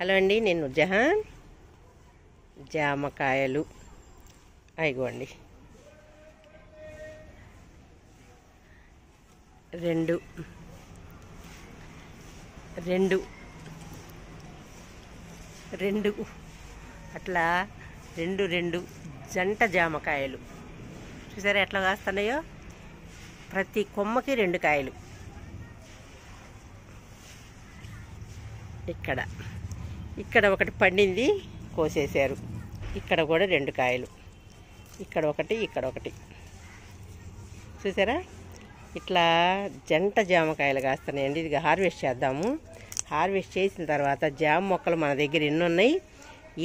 Hello అండి, నేను జహాన్. జామకాయలు అయిగోండి, రెండు రెండు రెండు అట్లా రెండు రెండు జంట జామకాయలు చూసారా ఎట్లా కాస్తున్నాయో. ప్రతి కొమ్మకి రెండు కాయలు. ఇక్కడ ఒకటి పండింది, కోసేశారు. ఇక్కడ కూడా రెండు కాయలు, ఇక్కడ ఒకటి ఇక్కడ ఒకటి. చూసారా ఇట్లా జంట జామకాయలు కాస్తున్నాయండి. ఇది హార్వెస్ట్ చేద్దాము. హార్వెస్ట్ చేసిన తర్వాత జామ మొక్కలు మన దగ్గర ఎన్ని ఉన్నాయి,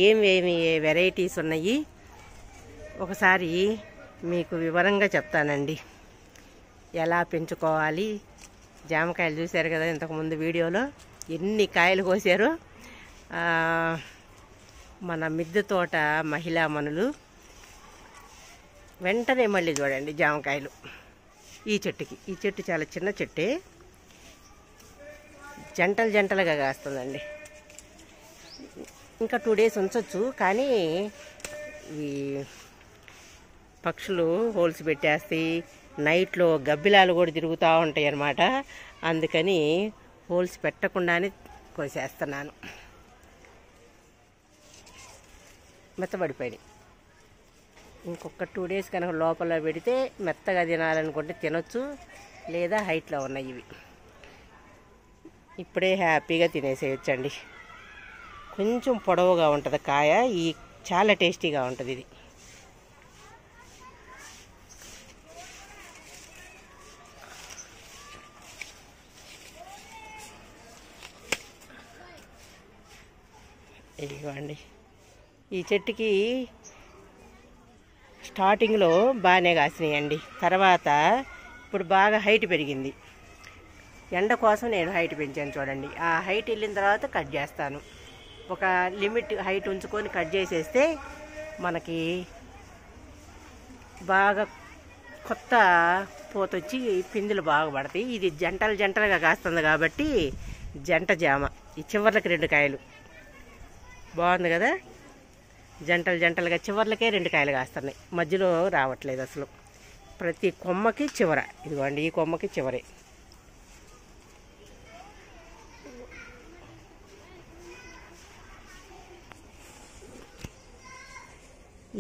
ఏమేమి వెరైటీస్ ఉన్నాయి ఒకసారి మీకు వివరంగా చెప్తానండి. ఎలా పెంచుకోవాలి. జామకాయలు చూశారు కదా ఇంతకుముందు వీడియోలో ఎన్ని కాయలు కోసారో. మన మిద్దె తోట మహిళా మనులు వెంటనే మళ్ళీ చూడండి జామకాయలు. ఈ చెట్టు చాలా చిన్న చెట్టే, జంటలు జంటలుగా కాస్తుందండి. ఇంకా 2 days ఉంచవచ్చు, కానీ ఈ పక్షులు హోల్స్ పెట్టేస్తాయి. నైట్లో గబ్బిలాలు కూడా తిరుగుతూ ఉంటాయి అన్నమాట. అందుకని హోల్స్ పెట్టకుండానే కోసేస్తున్నాను. మెత్తబడిపోయినాయి. ఇంకొక 2 days కనుక లోపల పెడితే మెత్తగా తినాలనుకుంటే తినొచ్చు, లేదా హైట్లో ఉన్నాయి ఇవి. ఇప్పుడే హ్యాపీగా తినేసేయచ్చండి. కొంచెం పొడవుగా ఉంటుంది కాయ, ఈ చాలా టేస్టీగా ఉంటుంది ఇది. ఇదిగోండి, ఈ చెట్టుకి స్టార్టింగ్లో బాగానే కాసినాయండి. తర్వాత ఇప్పుడు బాగా హైట్ పెరిగింది. ఎండ కోసం నేను హైట్ పెంచాను చూడండి. ఆ హైట్ వెళ్ళిన తర్వాత కట్ చేస్తాను. ఒక లిమిట్ హైట్ ఉంచుకొని కట్ చేసేస్తే మనకి బాగా కొత్త పూతొచ్చి పిందులు బాగా పడతాయి. ఇది జంటలు జంటలుగా కాస్తుంది కాబట్టి జంట జామ. ఈ చివర్లకి 2 కాయలు. బాగుంది కదా, జంటలు జంటలుగా చివర్లకే 2 కాయలు కాస్తున్నాయి, మధ్యలో రావట్లేదు అసలు. ప్రతి కొమ్మకి చివర. ఇదిగోండి, ఈ కొమ్మకి చివరే.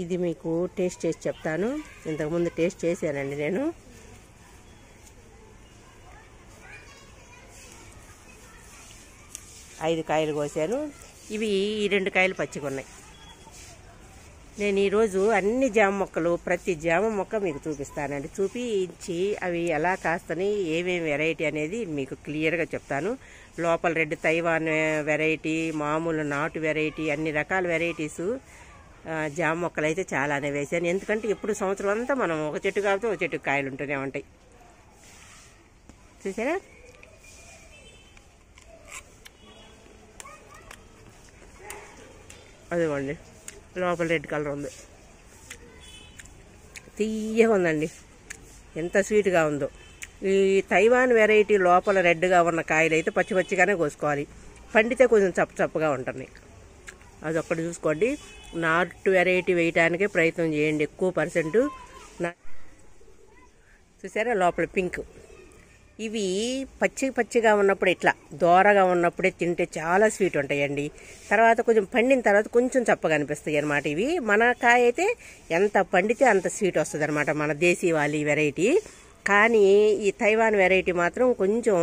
ఇది మీకు టేస్ట్ చేసి చెప్తాను. ఇంతకుముందు టేస్ట్ చేశానండి నేను. ఐదు కాయలు కోసాను. ఇవి ఈ 2 కాయలు పచ్చిగా ఉన్నాయి. నేను ఈరోజు అన్ని జామ మొక్కలు, ప్రతి జామ మొక్క మీకు చూపిస్తానండి. చూపించి అవి ఎలా కాస్తని, ఏమేమి వెరైటీ అనేది మీకు క్లియర్గా చెప్తాను. లోపల రెడ్ తైవాన్ వెరైటీ, మామూలు నాటు వెరైటీ, అన్ని రకాల వెరైటీసు జామ మొక్కలు అయితే చాలానే వేసాను. ఎందుకంటే ఎప్పుడు సంవత్సరం అంతా మనం ఒక చెట్టు కాబట్టి ఒక చెట్టు కాయలు ఉంటూనే ఉంటాయి. చూసారా అదిగోండి, లోపల రెడ్ కలర్ ఉంది. తీయగా ఉందండి, ఎంత స్వీట్గా ఉందో. ఈ తైవాన్ వెరైటీ లోపల రెడ్గా ఉన్న కాయలు అయితే పచ్చి పచ్చిగానే కోసుకోవాలి. పండితే కొంచెం చప్పు చప్పుగా ఉంటుంది. అదొక్కటి చూసుకోండి. నాటు వెరైటీ వేయటానికే ప్రయత్నం చేయండి, ఎక్కువ పర్సెంట్. చూసారా లోపల పింక్. ఇవి పచ్చిగా ఉన్నప్పుడు, ఇట్లా దోరగా ఉన్నప్పుడే తింటే చాలా స్వీట్ ఉంటాయండి. తర్వాత కొంచెం పండిన తర్వాత కొంచెం చప్పగా అనిపిస్తాయి అన్నమాట. ఇవి మన కాయ అయితే ఎంత పండితే అంత స్వీట్ వస్తుంది అనమాట, మన దేశీవాలి వెరైటీ. కానీ ఈ తైవాన్ వెరైటీ మాత్రం కొంచెం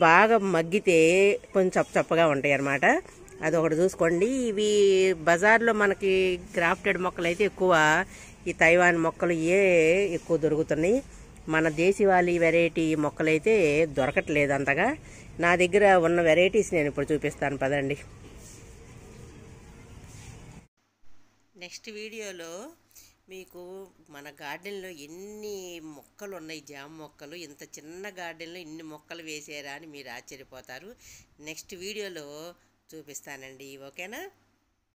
బాగా మగ్గితే కొంచెం చప్పగా ఉంటాయి అన్నమాట. అదొకటి చూసుకోండి. ఇవి బజార్లో మనకి గ్రాఫ్టెడ్ మొక్కలు అయితే ఎక్కువ, ఈ తైవాన్ మొక్కలు ఎక్కువ దొరుకుతున్నాయి. మన దేశీవాలి వెరైటీ మొక్కలైతే దొరకట్లేదు అంతగా. నా దగ్గర ఉన్న వెరైటీస్ నేను ఇప్పుడు చూపిస్తాను పదండి. నెక్స్ట్ వీడియోలో మీకు మన గార్డెన్లో ఎన్ని మొక్కలు ఉన్నాయి, జామ మొక్కలు. ఇంత చిన్న గార్డెన్లో ఇన్ని మొక్కలు వేసారా అని మీరు ఆశ్చర్యపోతారు. నెక్స్ట్ వీడియోలో చూపిస్తానండి. ఓకేనా?